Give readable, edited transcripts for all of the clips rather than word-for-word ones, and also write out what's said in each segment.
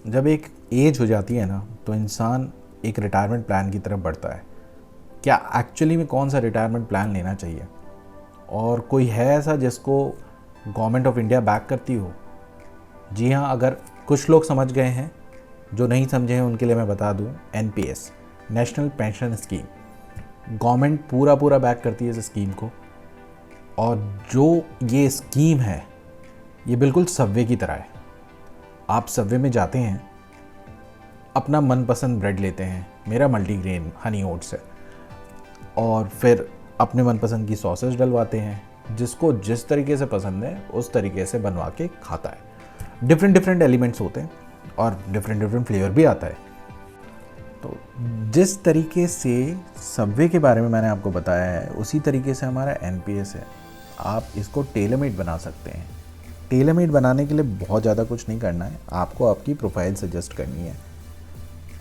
जब एक एज हो जाती है ना तो इंसान एक रिटायरमेंट प्लान की तरफ बढ़ता है। क्या एक्चुअली में कौन सा रिटायरमेंट प्लान लेना चाहिए, और कोई है ऐसा जिसको गवर्नमेंट ऑफ इंडिया बैक करती हो? जी हाँ, अगर कुछ लोग समझ गए हैं, जो नहीं समझे हैं उनके लिए मैं बता दूं, NPS, national pension scheme, government पूरा पूरा बैक करती है इस स्कीम को। और जो ये स्कीम है ये बिल्कुल सबवे की तरह है। आप सबवे में जाते हैं, अपना मनपसंद ब्रेड लेते हैं, मेरा मल्टीग्रेन हनी ओट्स है, और फिर अपने मनपसंद की सॉसेज डलवाते हैं, जिसको जिस तरीके से पसंद है उस तरीके से बनवा के खाता है। डिफरेंट डिफरेंट एलिमेंट्स होते हैं और डिफरेंट डिफरेंट फ्लेवर भी आता है। तो जिस तरीके से सबवे के बारे में मैंने आपको बताया है, उसी तरीके से हमारा एनपीएस है। आप इसको टेलर मेड बना सकते हैं। टेलर मेड बनाने के लिए बहुत ज़्यादा कुछ नहीं करना है, आपको आपकी प्रोफाइल सजेस्ट करनी है।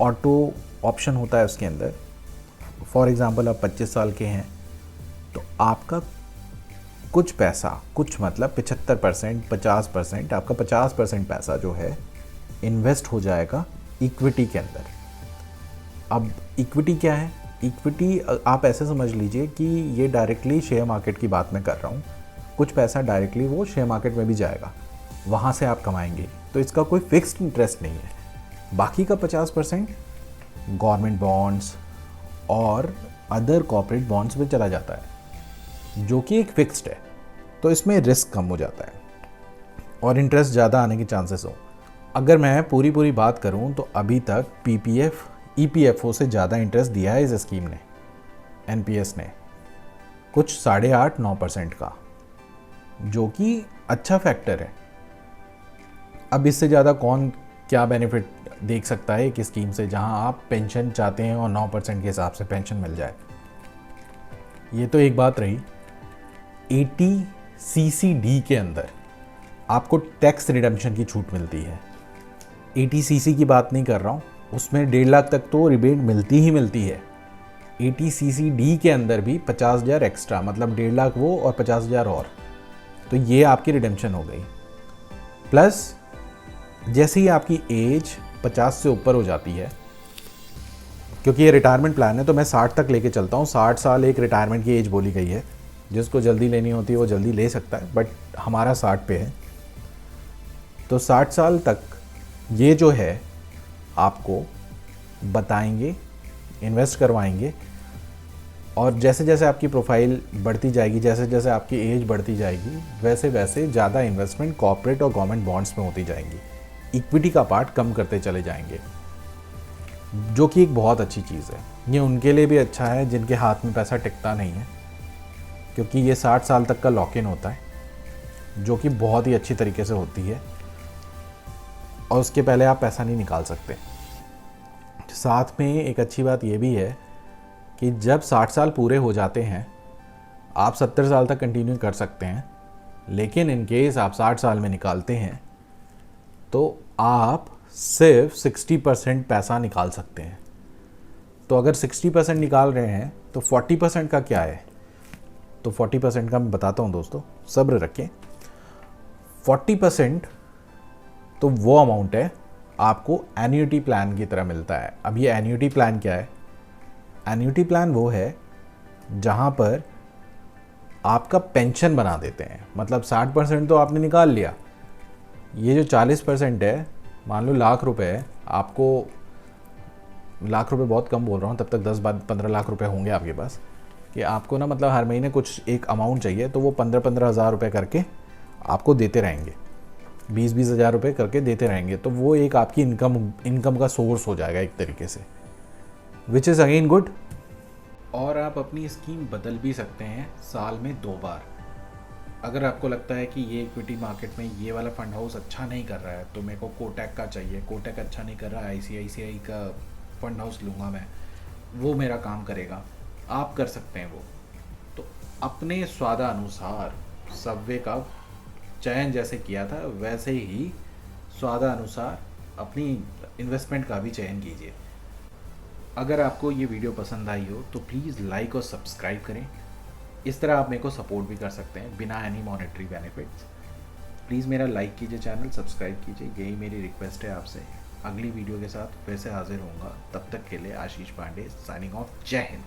ऑटो ऑप्शन होता है उसके अंदर। फॉर एग्ज़ाम्पल आप 25 साल के हैं तो आपका कुछ पैसा, कुछ मतलब 75%, 50%, आपका 50% पैसा जो है इन्वेस्ट हो जाएगा इक्विटी के अंदर। अब इक्विटी क्या है? इक्विटी आप ऐसे समझ लीजिए कि ये डायरेक्टली शेयर मार्केट की बात मैं कर रहा हूँ। कुछ पैसा डायरेक्टली वो शेयर मार्केट में भी जाएगा, वहाँ से आप कमाएंगे, तो इसका कोई फिक्स्ड इंटरेस्ट नहीं है। बाकी का 50% गवर्नमेंट बॉन्ड्स और अदर कॉर्पोरेट बॉन्ड्स में चला जाता है, जो कि एक फिक्स्ड है। तो इसमें रिस्क कम हो जाता है और इंटरेस्ट ज़्यादा आने के चांसेस हो। अगर मैं पूरी बात करूं तो अभी तक पीपीएफ, ईपीएफओ से ज़्यादा इंटरेस्ट दिया है इस स्कीम ने, एनपीएस ने, कुछ 8.5-9% का, जो कि अच्छा फैक्टर है। अब इससे ज़्यादा कौन क्या बेनिफिट देख सकता है एक स्कीम से, जहां आप पेंशन चाहते हैं और 9% के हिसाब से पेंशन मिल जाए। ये तो एक बात रही। 80CCD के अंदर आपको टैक्स रिडम्पशन की छूट मिलती है। 80CC की बात नहीं कर रहा हूँ, उसमें 1.5 लाख तक तो रिबेट मिलती ही मिलती है। 80CCD के अंदर भी 50,000 एक्स्ट्रा, मतलब 1.5 लाख वो और 50,000 और, तो ये आपकी रिडम्पशन हो गई। प्लस जैसे ही आपकी एज 50 से ऊपर हो जाती है, क्योंकि ये रिटायरमेंट प्लान है तो मैं 60 तक लेके चलता हूँ। 60 साल एक रिटायरमेंट की एज बोली गई है। जिसको जल्दी लेनी होती है वो जल्दी ले सकता है, बट हमारा 60 पे है। तो 60 साल तक ये जो है आपको बताएंगे, इन्वेस्ट करवाएंगे, और जैसे जैसे आपकी प्रोफाइल बढ़ती जाएगी, जैसे जैसे आपकी एज बढ़ती जाएगी, वैसे वैसे ज़्यादा इन्वेस्टमेंट कॉर्पोरेट और गवर्नमेंट बॉन्ड्स में होती जाएंगी। इक्विटी का पार्ट कम करते चले जाएंगे, जो कि एक बहुत अच्छी चीज़ है। ये उनके लिए भी अच्छा है जिनके हाथ में पैसा टिकता नहीं है, क्योंकि ये 60 साल तक का लॉक इन होता है, जो कि बहुत ही अच्छी तरीके से होती है, और उसके पहले आप पैसा नहीं निकाल सकते। साथ में एक अच्छी बात ये भी है कि जब 60 साल पूरे हो जाते हैं, आप 70 साल तक कंटिन्यू कर सकते हैं, लेकिन इन केस आप 60 साल में निकालते हैं तो आप सिर्फ 60% पैसा निकाल सकते हैं। तो अगर 60% निकाल रहे हैं तो 40% का क्या है? तो 40% का मैं बताता हूँ दोस्तों, सब्र रखें। 40% तो वो अमाउंट है आपको एन्युटी प्लान की तरह मिलता है। अब ये एन्युटी प्लान क्या है? एन्युटी प्लान वो है जहाँ पर आपका पेंशन बना देते हैं। मतलब 60% तो आपने निकाल लिया, ये जो 40% है, मान लो लाख रुपए है आपको, लाख रुपए बहुत कम बोल रहा हूँ, तब तक 10-15 लाख रुपए होंगे आपके पास, कि आपको ना मतलब हर महीने कुछ एक अमाउंट चाहिए, तो वो 15-15 हज़ार रुपये करके आपको देते रहेंगे, 20-20 हज़ार रुपये करके देते रहेंगे। तो वो एक आपकी इनकम का सोर्स हो जाएगा एक तरीके से, विच इज़ अगेन गुड। और आप अपनी स्कीम बदल भी सकते हैं साल में 2 बार। अगर आपको लगता है कि ये इक्विटी मार्केट में ये वाला फंड हाउस अच्छा नहीं कर रहा है, तो मेरे को कोटक का चाहिए, कोटक अच्छा नहीं कर रहा, आईसीआईसीआई का फंड हाउस लूँगा मैं, वो मेरा काम करेगा, आप कर सकते हैं वो। तो अपने स्वादानुसार सबवे का चयन जैसे किया था, वैसे ही स्वादानुसार अपनी इन्वेस्टमेंट का भी चयन कीजिए। अगर आपको ये वीडियो पसंद आई हो तो प्लीज़ लाइक और सब्सक्राइब करें। इस तरह आप मेरे को सपोर्ट भी कर सकते हैं बिना एनी मॉनेटरी बेनिफिट्स। प्लीज़ मेरा लाइक कीजिए, चैनल सब्सक्राइब कीजिए, यही मेरी रिक्वेस्ट है आपसे। अगली वीडियो के साथ फिर से हाजिर होऊंगा। तब तक के लिए आशीष पांडे साइनिंग ऑफ। जय हिंद।